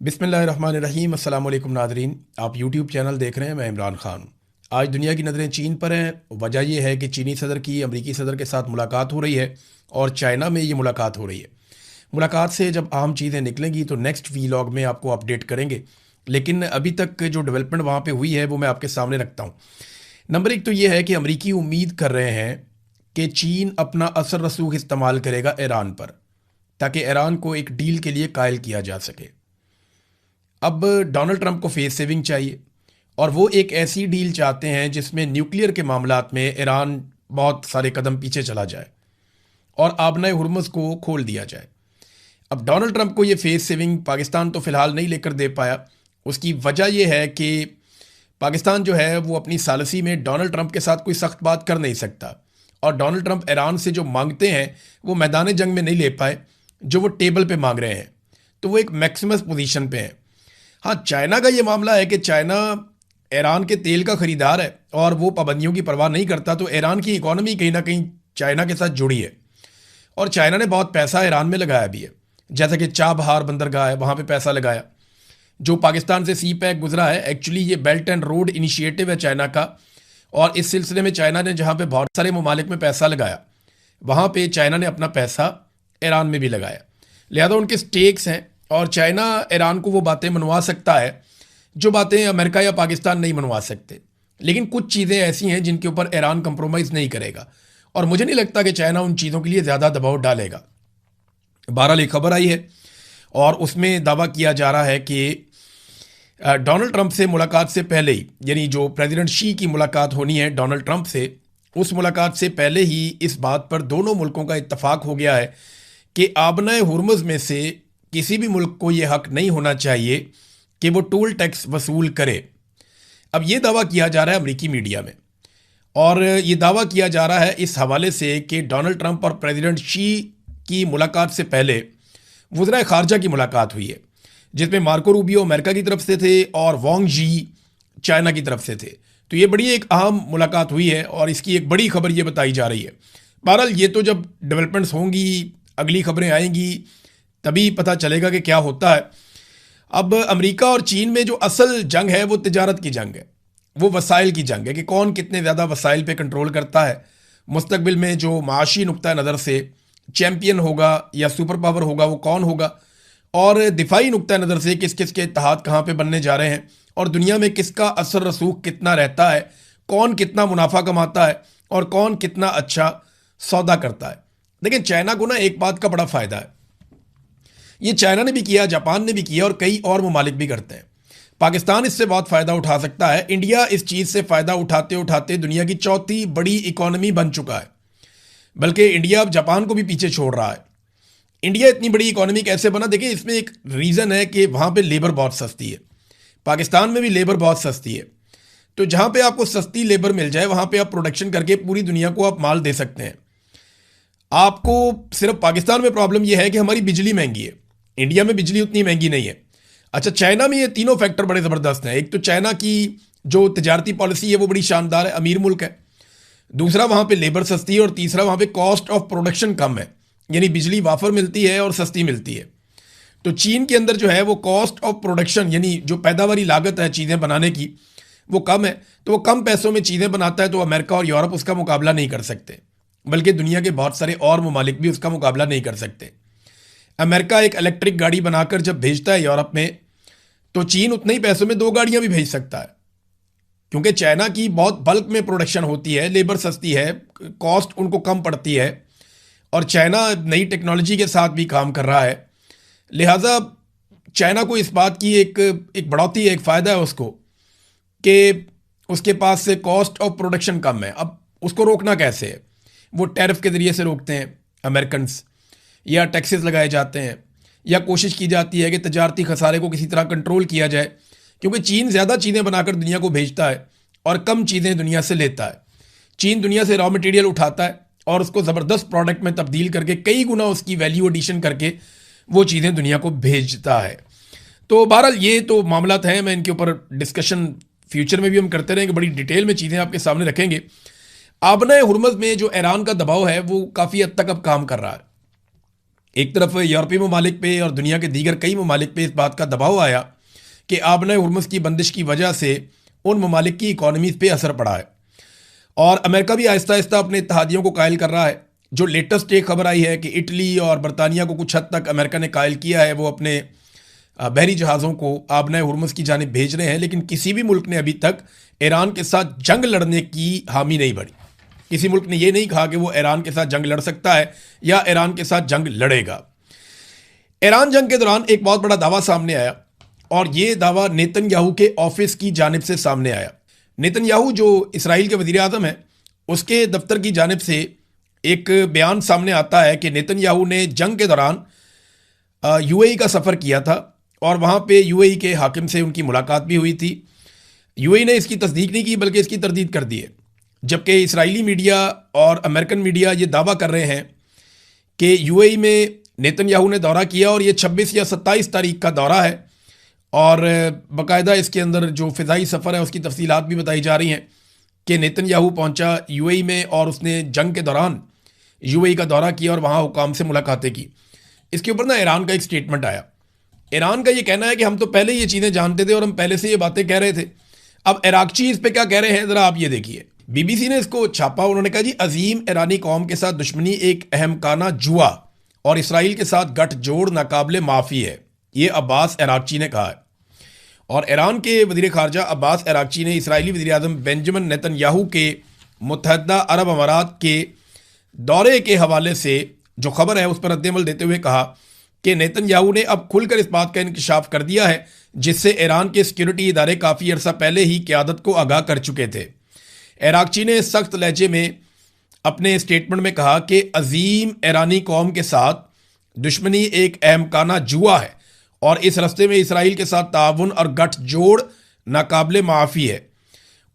बिस्मिल्लाहिर्रहमानिर्रहीम। अस्सलाम वालेकुम नादरीन, आप यूट्यूब चैनल देख रहे हैं। मैं इमरान खान। आज दुनिया की नज़रें चीन पर हैं। वजह यह है कि चीनी सदर की अमरीकी सदर के साथ मुलाकात हो रही है और चाइना में ये मुलाकात हो रही है। मुलाकात से जब अहम चीज़ें निकलेंगी तो नेक्स्ट वीलॉग में आपको अपडेट करेंगे, लेकिन अभी तक जो डेवलपमेंट वहाँ पे हुई है वो मैं आपके सामने रखता हूँ। नंबर एक तो ये है कि अमरीकी उम्मीद कर रहे हैं कि चीन अपना असर रसूख इस्तेमाल करेगा ईरान पर, ताकि ईरान को एक डील के लिए कायल किया जा सके। अब डोनाल्ड ट्रंप को फेस सेविंग चाहिए और वो एक ऐसी डील चाहते हैं जिसमें न्यूक्लियर के मामलात में ईरान बहुत सारे कदम पीछे चला जाए और आबनाए हुर्मुज़ को खोल दिया जाए। अब डोनाल्ड ट्रंप को ये फेस सेविंग पाकिस्तान तो फ़िलहाल नहीं लेकर दे पाया। उसकी वजह यह है कि पाकिस्तान जो है वो अपनी सालसी में डोनाल्ड ट्रंप के साथ कोई सख्त बात कर नहीं सकता, और डोनाल्ड ट्रंप ईरान से जो मांगते हैं वो मैदान जंग में नहीं ले पाए, जो वो टेबल पे मांग रहे हैं, तो वो एक मैक्सिमस पोजीशन पे है। हाँ, चाइना का ये मामला है कि चाइना ईरान के तेल का खरीदार है और वो पाबंदियों की परवाह नहीं करता, तो ईरान की इकोनॉमी कहीं ना कहीं चाइना के साथ जुड़ी है और चाइना ने बहुत पैसा ईरान में लगाया भी है। जैसा कि चाबहार बंदरगाह है, वहाँ पे पैसा लगाया। जो पाकिस्तान से सी पैक गुजरा है, एक्चुअली ये बेल्ट एंड रोड इनिशिएटिव है चाइना का, और इस सिलसिले में चाइना ने जहाँ पे बहुत सारे ममालिक में पैसा लगाया, वहाँ पे चाइना ने अपना पैसा ईरान में भी लगाया। लिहाजा उनके स्टेक्स हैं और चाइना ईरान को वो बातें मनवा सकता है जो बातें अमेरिका या पाकिस्तान नहीं मनवा सकते। लेकिन कुछ चीज़ें ऐसी हैं जिनके ऊपर ईरान कंप्रोमाइज़ नहीं करेगा, और मुझे नहीं लगता कि चाइना उन चीज़ों के लिए ज़्यादा दबाव डालेगा। बहरहाल एक खबर आई है और उसमें दावा किया जा रहा है कि डोनाल्ड ट्रंप से मुलाकात से पहले ही, यानी जो प्रेसिडेंट शी की मुलाकात होनी है डोनाल्ड ट्रंप से, उस मुलाकात से पहले ही इस बात पर दोनों मुल्कों का इत्तफाक हो गया है कि आबनाए हुर्मुज़ में से किसी भी मुल्क को यह हक नहीं होना चाहिए कि वो टोल टैक्स वसूल करे। अब ये दावा किया जा रहा है अमेरिकी मीडिया में, और ये दावा किया जा रहा है इस हवाले से कि डोनाल्ड ट्रंप और प्रेसिडेंट शी की मुलाकात से पहले वज़राए ख़ारजा की मुलाकात हुई है, जिसमें मार्को रूबियो अमेरिका की तरफ से थे और वांग जी चाइना की तरफ से थे। तो ये बड़ी एक अहम मुलाकात हुई है और इसकी एक बड़ी खबर ये बताई जा रही है। बहरहाल ये तो जब डेवलपमेंट्स होंगी, अगली खबरें आएंगी, तभी पता चलेगा कि क्या होता है। अब अमेरिका और चीन में जो असल जंग है वो तिजारत की जंग है, वो वसाइल की जंग है कि कौन कितने ज़्यादा वसाइल पे कंट्रोल करता है। मुस्तकबिल में जो माशी नुक्ता नज़र से चैम्पियन होगा या सुपर पावर होगा वो कौन होगा, और दिफाई नुक्ता नज़र से किस किस के इत्तेहाद कहाँ पे बनने जा रहे हैं, और दुनिया में किसका असर रसूख कितना रहता है, कौन कितना मुनाफा कमाता है और कौन कितना अच्छा सौदा करता है। लेकिन चाइना को ना एक बात का बड़ा फ़ायदा है। ये चाइना ने भी किया, जापान ने भी किया और कई और ममालिक भी करते हैं। पाकिस्तान इससे बहुत फ़ायदा उठा सकता है। इंडिया इस चीज़ से फ़ायदा उठाते उठाते दुनिया की चौथी बड़ी इकॉनमी बन चुका है, बल्कि इंडिया अब जापान को भी पीछे छोड़ रहा है। इंडिया इतनी बड़ी इकॉनमी कैसे बना? देखिए, इसमें एक रीज़न है कि वहाँ पे लेबर बहुत सस्ती है। पाकिस्तान में भी लेबर बहुत सस्ती है, तो जहाँ पे आपको सस्ती लेबर मिल जाए वहाँ पे आप प्रोडक्शन करके पूरी दुनिया को आप माल दे सकते हैं। आपको सिर्फ पाकिस्तान में प्रॉब्लम यह है कि हमारी बिजली महंगी है, इंडिया में बिजली उतनी महंगी नहीं है। अच्छा, चाइना में ये तीनों फैक्टर बड़े ज़बरदस्त हैं। एक तो चाइना की जो तजारती पॉलिसी है वो बड़ी शानदार है, अमीर मुल्क है। दूसरा, वहाँ पे लेबर सस्ती है, और तीसरा, वहाँ पे कॉस्ट ऑफ प्रोडक्शन कम है, यानी बिजली वाफर मिलती है और सस्ती मिलती है। तो चीन के अंदर जो है वो कॉस्ट ऑफ प्रोडक्शन, यानी जो पैदावारी लागत है चीज़ें बनाने की, वो कम है। तो वो कम पैसों में चीज़ें बनाता है, तो अमेरिका और यूरोप उसका मुकाबला नहीं कर सकते, बल्कि दुनिया के बहुत सारे और ममालिक भी उसका मुकाबला नहीं कर सकते। अमेरिका एक इलेक्ट्रिक गाड़ी बनाकर जब भेजता है यूरोप में, तो चीन उतने ही पैसों में 2 गाड़ियां भी भेज सकता है, क्योंकि चाइना की बहुत बल्क में प्रोडक्शन होती है, लेबर सस्ती है, कॉस्ट उनको कम पड़ती है, और चाइना नई टेक्नोलॉजी के साथ भी काम कर रहा है। लिहाजा चाइना को इस बात की एक बढ़ोतरी, एक फ़ायदा है उसको कि उसके पास से कॉस्ट ऑफ प्रोडक्शन कम है। अब उसको रोकना कैसे है? वो टैरिफ के ज़रिए से रोकते हैं अमेरिकन्स, या टैक्सेस लगाए जाते हैं, या कोशिश की जाती है कि तजारती खसारे को किसी तरह कंट्रोल किया जाए, क्योंकि चीन ज़्यादा चीज़ें बनाकर दुनिया को भेजता है और कम चीज़ें दुनिया से लेता है। चीन दुनिया से रॉ मटेरियल उठाता है और उसको ज़बरदस्त प्रोडक्ट में तब्दील करके कई गुना उसकी वैल्यू एडिशन करके वो चीज़ें दुनिया को भेजता है। तो बहरहाल ये तो मामलात हैं, मैं इनके ऊपर डिस्कशन फ्यूचर में भी हम करते रहेंगे, बड़ी डिटेल में चीज़ें आपके सामने रखेंगे। आबनाए हुर्मुज़ में जो ईरान का दबाव है वो काफ़ी हद तक अब काम कर रहा है। एक तरफ यूरोपीय ममालिक पे और दुनिया के दीगर कई ममालिक पे इस बात का दबाव आया कि आबना हुर्मुज़ की बंदिश की वजह से उन ममालिक की इकॉनमीज़ पे असर पड़ा है, और अमेरिका भी आहिस्ता आहिस्ता अपने इत्तेहादियों को कायल कर रहा है। जो लेटेस्ट एक खबर आई है कि इटली और बरतानिया को कुछ हद तक अमेरिका ने कायल किया है, वो अपने बहरी जहाज़ों को आबना हुर्मुज़ की जानिब भेज रहे हैं, लेकिन किसी भी मुल्क ने अभी तक ईरान के साथ जंग लड़ने की हामी नहीं भरी। किसी मुल्क ने यह नहीं कहा कि वो ईरान के साथ जंग लड़ सकता है या ईरान के साथ जंग लड़ेगा। ईरान जंग के दौरान एक बहुत बड़ा दावा सामने आया, और ये दावा नेतन्याहू के ऑफिस की जानिब से सामने आया। नेतन्याहू जो इसराइल के वज़ीर आज़म हैं, उसके दफ्तर की जानिब से एक बयान सामने आता है कि नेतन्याहू ने जंग के दौरान यूएई का सफ़र किया था, और वहाँ पे यूएई के हाकिम से उनकी मुलाकात भी हुई थी। यूएई ने इसकी तस्दीक नहीं की बल्कि इसकी तरदीद कर दी है, जबकि इसराइली मीडिया और अमेरिकन मीडिया ये दावा कर रहे हैं कि यूएई में नेतन्याहू ने दौरा किया, और ये 26 या 27 तारीख का दौरा है, और बाकायदा इसके अंदर जो फ़िज़ाई सफ़र है उसकी तफसीलात भी बताई जा रही हैं कि नेतन्याहू पहुंचा यूएई में और उसने जंग के दौरान यूएई का दौरा किया और वहाँ हुकाम से मुलाकातें की। इसके ऊपर ना ईरान का एक स्टेटमेंट आया। ईरान का ये कहना है कि हम तो पहले ये चीज़ें जानते थे और हम पहले से ये बातें कह रहे थे। अब इराक़ची इस पर क्या कह रहे हैं, ज़रा आप ये देखिए। बीबीसी ने इसको छापा, उन्होंने कहा जी, अजीम ईरानी कौम के साथ दुश्मनी एक अहमकाना जुआ और इसराइल के साथ गठजोड़ नाकाबिले माफ़ी है, ये अब्बास इराक़ची ने कहा है। और ईरान के वज़ीर ख़ारजा अब्बास इराक़ची ने इसराइली वज़ीर आज़म बेंजामिन नेतन्याहू के मुत्तहदा अरब अमारात के दौरे के हवाले से जो खबर है उस पर रद्द-ए-अमल देते हुए कहा कि नेतन्याहू ने अब खुलकर इस बात का इंकशाफ कर दिया है जिससे ईरान के सिक्योरिटी इदारे काफ़ी अरसा पहले ही क़यादत को आगाह कर चुके थे। इराक़ची ने सख्त लहजे में अपने स्टेटमेंट में कहा कि अजीम ईरानी कौम के साथ दुश्मनी एक अहमकाना जुआ है और इस रास्ते में इसराइल के साथ ताउन और गठजोड़ नाकाबिले माफ़ी है।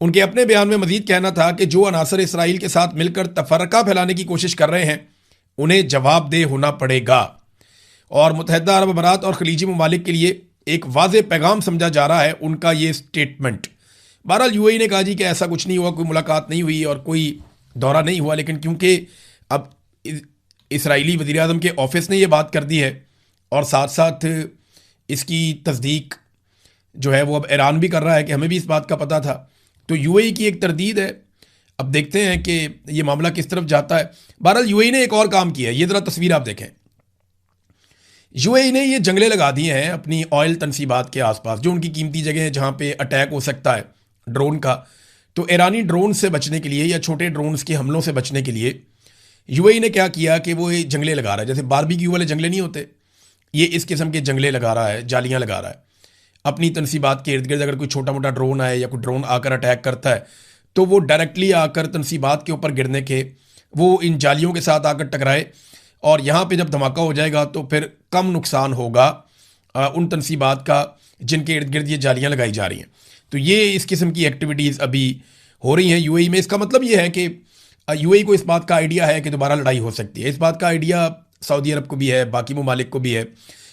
उनके अपने बयान में मजीद कहना था कि जो अनासर इसराइल के साथ मिलकर तफरका फैलाने की कोशिश कर रहे हैं उन्हें जवाबदेह होना पड़ेगा, और मुत्तहदा अरब अमारात और खलीजी ममालिक के लिए एक वाज़ेह पैगाम समझा जा रहा है उनका ये स्टेटमेंट। बहरहाल यूएई ने कहा जी कि ऐसा कुछ नहीं हुआ, कोई मुलाकात नहीं हुई और कोई दौरा नहीं हुआ, लेकिन क्योंकि अब इसराइली वज़ीर आज़म के ऑफिस ने ये बात कर दी है और साथ साथ इसकी तस्दीक जो है वो अब ईरान भी कर रहा है कि हमें भी इस बात का पता था, तो यूएई की एक तरदीद है। अब देखते हैं कि ये मामला किस तरफ जाता है। बहरहाल यूएई ने एक और काम किया है, ये ज़रा तस्वीर आप देखें। यूएई ने ये जंगले लगा दिए हैं अपनी ऑयल तनसीबात के आसपास, जो उनकी कीमती जगह है जहाँ पे अटैक हो सकता है ड्रोन का। तो ईरानी ड्रोन से बचने के लिए या छोटे ड्रोन्स के हमलों से बचने के लिए यूएई ने क्या किया कि वो ये जंगले लगा रहा है, जैसे बारबेक्यू वाले जंगले नहीं होते, ये इस किस्म के जंगले लगा रहा है, जालियाँ लगा रहा है अपनी तनसीबात के इर्द गिर्द। अगर कोई छोटा मोटा ड्रोन आए या कोई ड्रोन आकर अटैक करता है तो वो डायरेक्टली आकर तनसीबात के ऊपर गिरने के वो इन जालियों के साथ आकर टकराए, और यहाँ पे जब धमाका हो जाएगा तो फिर कम नुकसान होगा उन तनसीबात का जिनके इर्द गिर्द ये जालियाँ लगाई जा रही हैं। तो ये इस किस्म की एक्टिविटीज़ अभी हो रही हैं यूएई में। इसका मतलब ये है कि यूएई को इस बात का आइडिया है कि दोबारा लड़ाई हो सकती है। इस बात का आइडिया सऊदी अरब को भी है, बाकी ममालिक को भी है,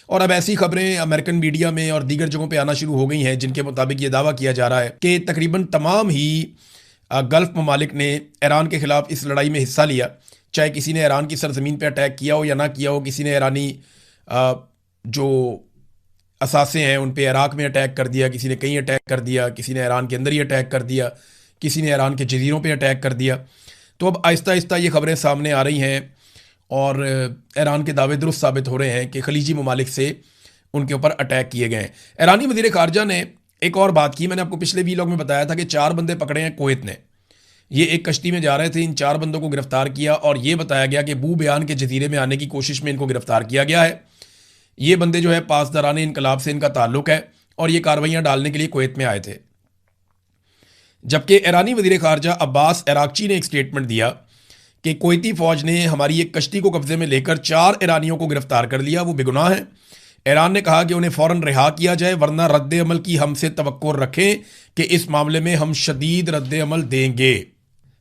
और अब ऐसी खबरें अमेरिकन मीडिया में और दीगर जगहों पे आना शुरू हो गई हैं जिनके मुताबिक ये दावा किया जा रहा है कि तकरीबन तमाम ही गल्फ़ ममालिक ने ईरान के ख़िलाफ़ इस लड़ाई में हिस्सा लिया, चाहे किसी ने ईरान की सरजमीन पर अटैक किया हो या ना किया हो। किसी ने ईरानी जो असासे हैं उन पर इराक़ में अटैक कर दिया, किसी ने कहीं अटैक कर दिया, किसी ने ईरान के अंदर ही अटैक कर दिया, किसी ने ईरान के जजीरों पे अटैक कर दिया। तो अब आहिस्ता आहिस्ता ये खबरें सामने आ रही हैं और ईरान के दावे दुरुस्त साबित हो रहे हैं कि खलीजी ममालिक से उनके ऊपर अटैक किए गए हैं। ईरानी वज़ीर ख़ारजा ने एक और बात की, मैंने आपको पिछले वीलॉग में बताया था कि 4 बंदे पकड़े हैं कुवैत ने। ये एक कश्ती में जा रहे थे, इन 4 बंदों को गिरफ्तार किया और ये बताया गया कि बू बयान के जजीरे में आने की कोशिश में इनको गिरफ्तार किया गया है। ये बंदे जो है पासदारान इनकलाब से इनका ताल्लुक़ है और ये कार्रवाइयाँ डालने के लिए कुवैत में आए थे। जबकि ईरानी वज़ीर ख़ारजा अब्बास इराक़ची ने एक स्टेटमेंट दिया कि कुवैती फ़ौज ने हमारी एक कश्ती को कब्ज़े में लेकर 4 ईरानियों को गिरफ्तार कर लिया, वो बेगुनाह हैं। ईरान ने कहा कि उन्हें फ़ौरन रिहा किया जाए वरना रद्द अमल की हमसे तवक्को रखें कि इस मामले में हम शदीद रद्द अमल देंगे।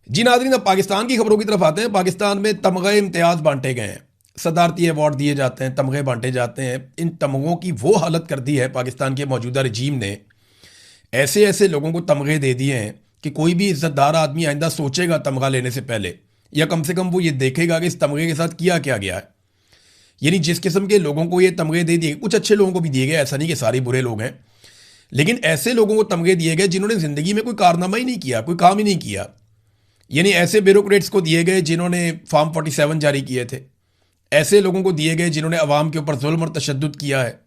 जी नाज़रीन, अब पाकिस्तान की खबरों की तरफ आते हैं। पाकिस्तान में तमग़े इम्तियाज़ बांटे गए हैं, सदारती अवार्ड दिए जाते हैं, तमग़े बांटे जाते हैं। इन तमग़ों की वो हालत कर दी है पाकिस्तान के मौजूदा रजीम ने, ऐसे ऐसे लोगों को तमग़े दे दिए हैं कि कोई भी इज़्ज़तदार आदमी आइंदा सोचेगा तमग़ा लेने से पहले, या कम से कम वो ये देखेगा कि इस तमग़े के साथ किया क्या गया है। यानी जिस किस्म के लोगों को ये तमगे दे दिए, कुछ अच्छे लोगों को भी दिए गए, ऐसा नहीं कि सारे बुरे लोग हैं, लेकिन ऐसे लोगों को तमगे दिए गए जिन्होंने ज़िंदगी में कोई कारनामा ही नहीं किया, कोई काम ही नहीं किया। यानी ऐसे ब्यूरोक्रेट्स को दिए गए जिन्होंने फॉर्म 47 जारी किए थे, ऐसे लोगों को दिए गए जिन्होंने अवाम के ऊपर जुल्म और तशद्दुद किया है,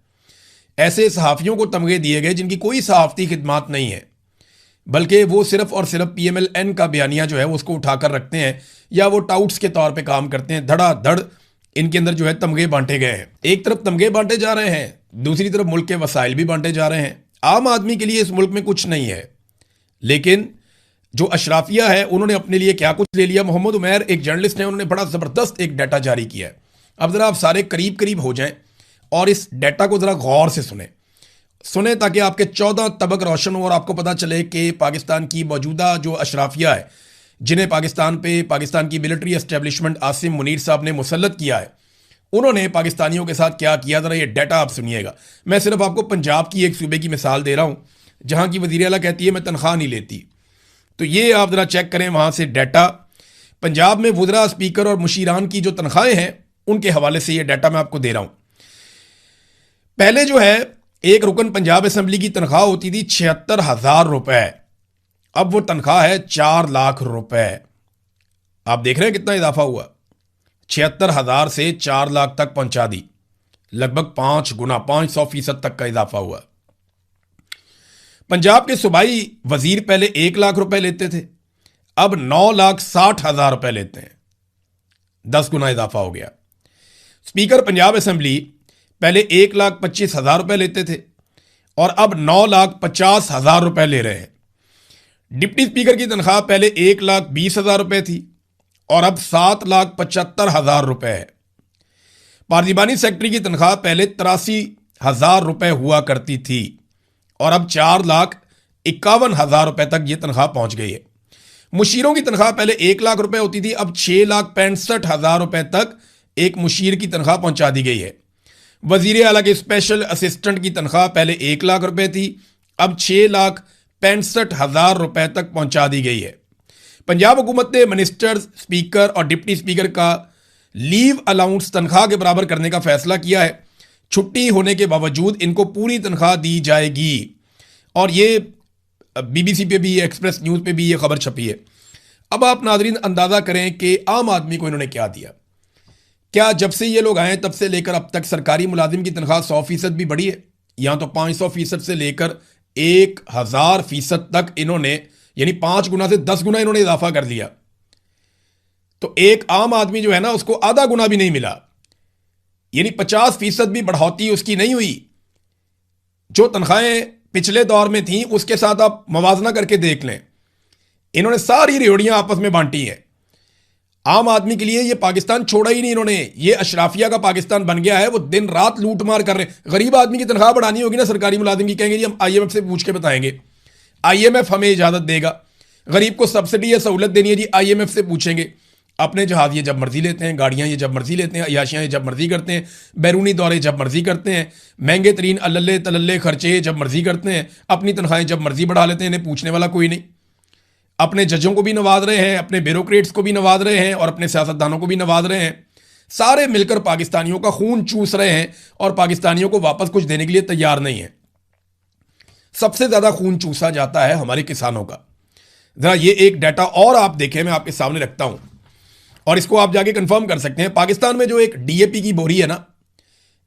ऐसे सहाफ़ियों को तमगे दिए गए जिनकी कोई सहाफ़ती खिदमात नहीं है, बल्कि वो सिर्फ और सिर्फ PMLN का बयानिया जो है वो उसको उठाकर रखते हैं, या वो टाउट्स के तौर पे काम करते हैं। धड़ाधड़ इनके अंदर जो है तमगे बांटे गए हैं। एक तरफ तमगे बांटे जा रहे हैं, दूसरी तरफ मुल्क के वसाइल भी बांटे जा रहे हैं। आम आदमी के लिए इस मुल्क में कुछ नहीं है, लेकिन जो अशराफिया है उन्होंने अपने लिए क्या कुछ ले लिया। मोहम्मद उमैर एक जर्नलिस्ट हैं, उन्होंने बड़ा ज़बरदस्त एक डाटा जारी किया है। अब ज़रा आप सारे करीब करीब हो जाएं और इस डाटा को ज़रा गौर से सुने ताकि आपके 14 तबक रोशन हो और आपको पता चले कि पाकिस्तान की मौजूदा जो अशराफिया है, जिन्हें पाकिस्तान की मिलिट्री एस्टेब्लिशमेंट आसिम मुनीर साहब ने मुसल्लत किया है, उन्होंने पाकिस्तानियों के साथ क्या किया। ज़रा ये डाटा आप सुनिएगा। मैं सिर्फ आपको पंजाब की एक सूबे की मिसाल दे रहा हूँ जहाँ की वज़ीर आला कहती है मैं तनख्वाह नहीं लेती। तो ये आप ज़रा चेक करें वहाँ से डाटा। पंजाब में वज़रा, स्पीकर और मुशीरान की जो तनख्वाहें हैं उनके हवाले से ये डाटा मैं आपको दे रहा हूँ। पहले जो है एक रुकन पंजाब असम्बली की तनख्वाह होती थी 76,000 रुपए, अब वो तनख्वाह है 4 लाख रुपए। आप देख रहे हैं कितना इजाफा हुआ, 76,000 से 4 लाख तक पहुंचा दी, लगभग 5 गुना, 500% तक का इजाफा हुआ। पंजाब के सूबाई वजीर पहले 1 लाख रुपए लेते थे, अब 9,60,000 रुपए लेते हैं, 10 गुना इजाफा हो गया। स्पीकर पंजाब असम्बली पहले 1,25,000 रुपए लेते थे और अब 9,50,000 रुपए ले रहे हैं। डिप्टी स्पीकर की तनख्वाह पहले 1,20,000 रुपए थी और अब 7,75,000 रुपए है। पार्लिमानी सेक्रेटरी की तनख्वाह पहले 83,000 रुपए हुआ करती थी और अब 4,51,000 रुपए तक ये तनख्वाह पहुंच गई है। मुशीरों की तनख्वाह पहले 1 लाख रुपए होती थी, अब 6,65,000 रुपए तक एक मुशीर की तनख्वाह पहुंचा दी गई है। वजीर आला के स्पेशल असिस्टेंट की तनख्वाह पहले 1 लाख रुपए थी, अब 6,65,000 रुपए तक पहुंचा दी गई है। पंजाब हुकूमत ने मिनिस्टर्स, स्पीकर और डिप्टी स्पीकर का लीव अलाउंस तनख्वाह के बराबर करने का फैसला किया है। छुट्टी होने के बावजूद इनको पूरी तनख्वाह दी जाएगी और ये BBC पे भी, एक्सप्रेस न्यूज़ पे भी ये खबर छपी है। अब आप नाजरीन अंदाज़ा करें कि आम आदमी को इन्होंने क्या दिया। क्या जब से ये लोग आए तब से लेकर अब तक सरकारी मुलाजिम की तनख्वाह 100% भी बढ़ी है? यहाँ तो 500% से लेकर 1,000% तक इन्होंने, यानी 5 गुना से 10 गुना इन्होंने इजाफा कर दिया। तो एक आम आदमी जो है ना उसको आधा गुना भी नहीं मिला, यानी 50% भी बढ़ोतरी उसकी नहीं हुई। जो तनख्वाहें पिछले दौर में थी उसके साथ आप मवाजना करके देख लें, इन्होंने सारी रेवड़ियां आपस में बांटी हैं। आम आदमी के लिए ये पाकिस्तान छोड़ा ही नहीं इन्होंने, ये अशराफिया का पाकिस्तान बन गया है। वो दिन रात लूट मार कर रहे हैं। गरीब आदमी की तनख्वाह बढ़ानी होगी ना सरकारी मुलाजिम की, कहेंगे जी हम IMF से पूछ के बताएंगे, IMF हमें इजाजत देगा। गरीब को सब्सिडी या सहूलत देनी है जी, IMF से पूछेंगे। अपने जहाज ये जब मर्जी लेते हैं, गाड़ियां ये जब मर्जी लेते हैं, अयाशियां ये जब मर्जी करते हैं, बैरूनी दौरे जब मर्जी करते हैं, महंगे तरीन अल्ले तलल्ले खर्चे जब मर्जी करते हैं, अपनी तनख्वाहें जब मर्जी बढ़ा लेते हैं, इन्हें पूछने वाला कोई नहीं। अपने जजों को भी नवाज रहे हैं, अपने ब्यूरोक्रेट्स को भी नवाज रहे हैं और अपने सियासतदानों को भी नवाज रहे हैं। सारे मिलकर पाकिस्तानियों का खून चूस रहे हैं और पाकिस्तानियों को वापस कुछ देने के लिए तैयार नहीं है। सबसे ज्यादा खून चूसा जाता है हमारे किसानों का। जरा ये एक डाटा और आप देखें, मैं आपके सामने रखता हूं और इसको आप जाके कंफर्म कर सकते हैं। पाकिस्तान में जो एक DAP की बोरी है ना,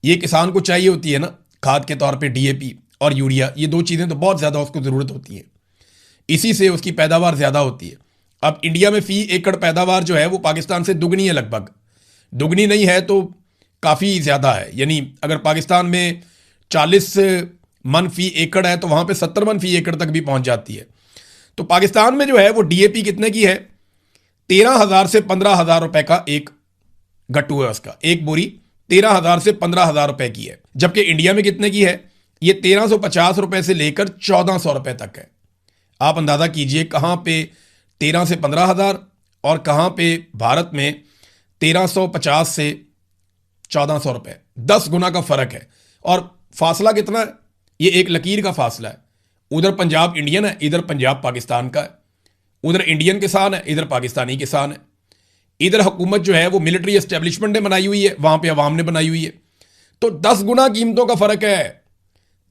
ये किसान को चाहिए होती है ना खाद के तौर पे, DAP और यूरिया, ये 2 चीजें तो बहुत ज्यादा उसको जरूरत होती है, इसी से उसकी पैदावार ज्यादा होती है। अब इंडिया में फी एकड़ पैदावार जो है वो पाकिस्तान से दुगनी है, लगभग दुगनी नहीं है तो काफी ज्यादा है। यानी अगर पाकिस्तान में 40 मन फी एकड़ है तो वहां पे 70 मन फी एकड़ तक भी पहुंच जाती है। तो पाकिस्तान में जो है वो DAP कितने की है? 13,000 से 15,000 रुपए का एक गट्टू है उसका, एक बोरी 13,000 से 15,000 रुपए की है। जबकि इंडिया में कितने की है? ये 1350 रुपए से लेकर 1400 रुपए तक है। आप अंदाजा कीजिए कहां पे 13 से 15,000 और कहां पे भारत में 1350 से 1400 रुपए, 10 गुना का फर्क है। और फासला कितना है? ये एक लकीर का फासला है। उधर पंजाब इंडियन है, इधर पंजाब पाकिस्तान का है। उधर इंडियन किसान है, इधर पाकिस्तानी किसान है। इधर हुकूमत जो है वो मिलिट्री एस्टेब्लिशमेंट ने बनाई हुई है, वहां पे अवाम ने बनाई हुई है। तो 10 गुना कीमतों का फर्क है,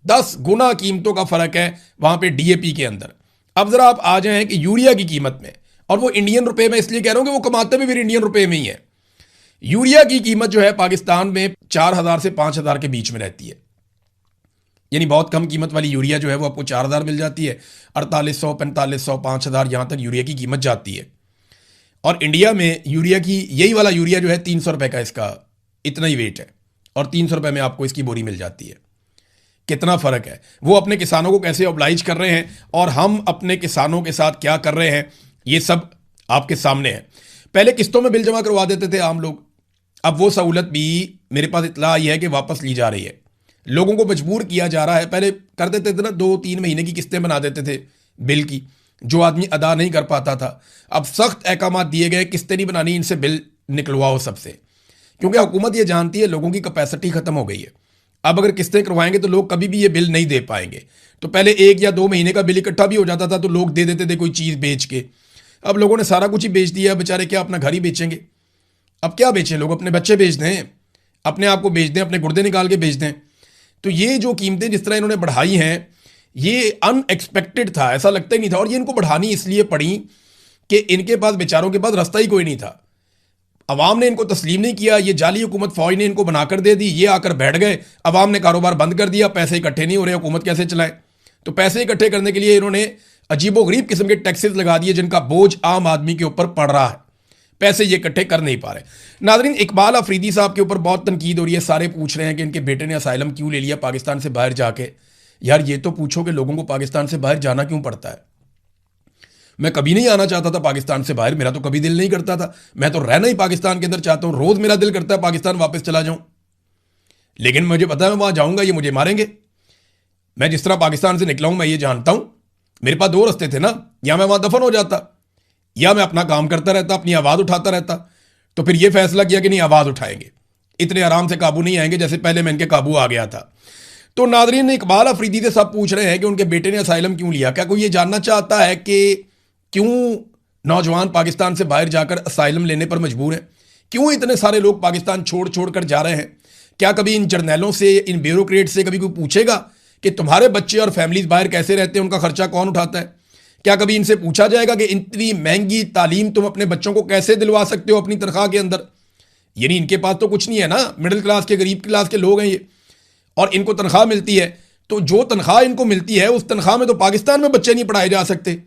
10 गुना कीमतों का फर्क है वहां पे डीएपी के अंदर। अब जरा आप आ जाएं कि यूरिया की कीमत में, और वो इंडियन रुपए में इसलिए कह रहा हूं कि वो कमाते भी फिर इंडियन रुपए में ही है। यूरिया की कीमत जो है पाकिस्तान में 4,000 से 5,000 के बीच में रहती है, यानी बहुत कम कीमत वाली यूरिया जो है वो आपको 4,000 मिल जाती है। 4800, 4500, 5,000 यहां तक यूरिया की कीमत जाती है। और इंडिया में यूरिया की, यही वाला यूरिया जो है 300 रुपए का, इसका इतना ही वेट है, और 300 रुपए में आपको इसकी बोरी मिल जाती है। कितना फर्क है। वो अपने किसानों को कैसे ऑब्लाइज कर रहे हैं और हम अपने किसानों के साथ क्या कर रहे हैं, ये सब आपके सामने है। पहले किस्तों में बिल जमा करवा देते थे आम लोग, अब वो सहूलत भी मेरे पास इतला आई है कि वापस ली जा रही है। लोगों को मजबूर किया जा रहा है। पहले कर देते थे ना, 2-3 महीने की किस्तें बना देते थे बिल की, जो आदमी अदा नहीं कर पाता था। अब सख्त अहकाम दिए गए, किस्तें नहीं बनानी, इनसे बिल निकलवाओ सबसे, क्योंकि हुकूमत ये जानती है लोगों की कैपेसिटी खत्म हो गई है। अब अगर किस्तें करवाएंगे तो लोग कभी भी ये बिल नहीं दे पाएंगे। तो पहले 1 या 2 महीने का बिल इकट्ठा भी हो जाता था तो लोग दे देते थे कोई चीज़ बेच के। अब लोगों ने सारा कुछ ही बेच दिया, बेचारे क्या अपना घर ही बेचेंगे। अब क्या बेचें लोग, अपने बच्चे बेच दें, अपने आप को बेच दें, अपने गुर्दे निकाल के बेच दें। तो ये जो कीमतें जिस तरह इन्होंने बढ़ाई हैं, ये अनएक्सपेक्टेड था, ऐसा लगता ही नहीं था। और ये इनको बढ़ानी इसलिए पड़ी कि इनके पास, बेचारों के पास रास्ता ही कोई नहीं था। अवाम ने इनको तस्लीम नहीं किया, ये जाली हुकूमत फौज ने इनको बनाकर दे दी, ये आकर बैठ गए, अवाम ने कारोबार बंद कर दिया, पैसे इकट्ठे नहीं हो रहे, हुकूमत कैसे चलाए। तो पैसे इकट्ठे करने के लिए इन्होंने अजीबोगरीब किस्म के टैक्सेस लगा दिए, जिनका बोझ आम आदमी के ऊपर पड़ रहा है, पैसे ये इकट्ठे कर नहीं पा रहे। नाजरीन, इकबाल अफरीदी साहब के ऊपर बहुत तनकीद हो रही है। सारे पूछ रहे हैं कि इनके बेटे ने असाइलम क्यों ले लिया पाकिस्तान से बाहर जाके। यार ये तो पूछो कि लोगों को पाकिस्तान से बाहर जाना क्यों पड़ता है। मैं कभी नहीं आना चाहता था पाकिस्तान से बाहर, मेरा तो कभी दिल नहीं करता था। मैं तो रहना ही पाकिस्तान के अंदर चाहता हूं, रोज मेरा दिल करता है पाकिस्तान वापस चला जाऊं, लेकिन मुझे पता है मैं वहां जाऊंगा ये मुझे मारेंगे। मैं जिस तरह पाकिस्तान से निकला हूं मैं ये जानता हूं, मेरे पास 2 रास्ते थे ना, या मैं वहां दफन हो जाता या मैं अपना काम करता रहता, अपनी आवाज उठाता रहता। तो फिर ये फैसला किया कि नहीं, आवाज उठाएंगे, इतने आराम से काबू नहीं आएंगे जैसे पहले मैं इनके काबू आ गया था। तो नाजरीन, इकबाल अफरीदी से सब पूछ रहे हैं कि उनके बेटे ने असाइलम क्यों लिया। क्या कोई ये जानना चाहता है कि क्यों नौजवान पाकिस्तान से बाहर जाकर असाइलम लेने पर मजबूर हैं? क्यों इतने सारे लोग पाकिस्तान छोड़ छोड़ कर जा रहे हैं? क्या कभी इन जर्नैलों से, इन ब्यूरोक्रेट से कभी कोई पूछेगा कि तुम्हारे बच्चे और फैमिलीज बाहर कैसे रहते हैं, उनका खर्चा कौन उठाता है? क्या कभी इनसे पूछा जाएगा कि इतनी महंगी तालीम तुम अपने बच्चों को कैसे दिलवा सकते हो अपनी तनख्वाह के अंदर? यानी इनके पास तो कुछ नहीं है ना, मिडिल क्लास के, गरीब क्लास के लोग हैं ये, और इनको तनख्वाह मिलती है। तो जो तनख्वाह इनको मिलती है उस तनख्वाह में तो पाकिस्तान में बच्चे नहीं पढ़ाए जा सकते।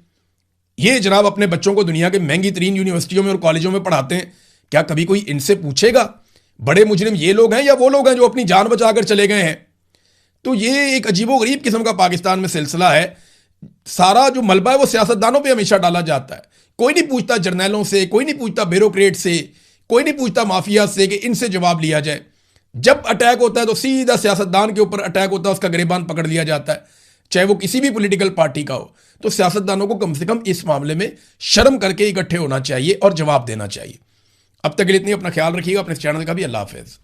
ये जनाब अपने बच्चों को दुनिया के महंगी तरीन यूनिवर्सिटियों में और कॉलेजों में पढ़ाते हैं। क्या कभी कोई इनसे पूछेगा बड़े मुजरिम ये लोग हैं या वो लोग हैं जो अपनी जान बचाकर चले गए हैं? तो ये एक अजीबोगरीब किस्म का पाकिस्तान में सिलसिला है। सारा जो मलबा है वो सियासतदानों पे हमेशा डाला जाता है। कोई नहीं पूछता जर्नैलों से, कोई नहीं पूछता ब्यूरोक्रेट से, कोई नहीं पूछता माफिया से कि इनसे जवाब लिया जाए। जब अटैक होता है तो सीधा सियासतदान के ऊपर अटैक होता है, उसका गिरबान पकड़ लिया जाता है, चाहे वो किसी भी पॉलिटिकल पार्टी का हो। तो सियासतदानों को कम से कम इस मामले में शर्म करके इकट्ठे होना चाहिए और जवाब देना चाहिए। अब तक के लिए इतनी, अपना ख्याल रखिएगा, अपने चैनल का भी। अल्लाह हाफिज।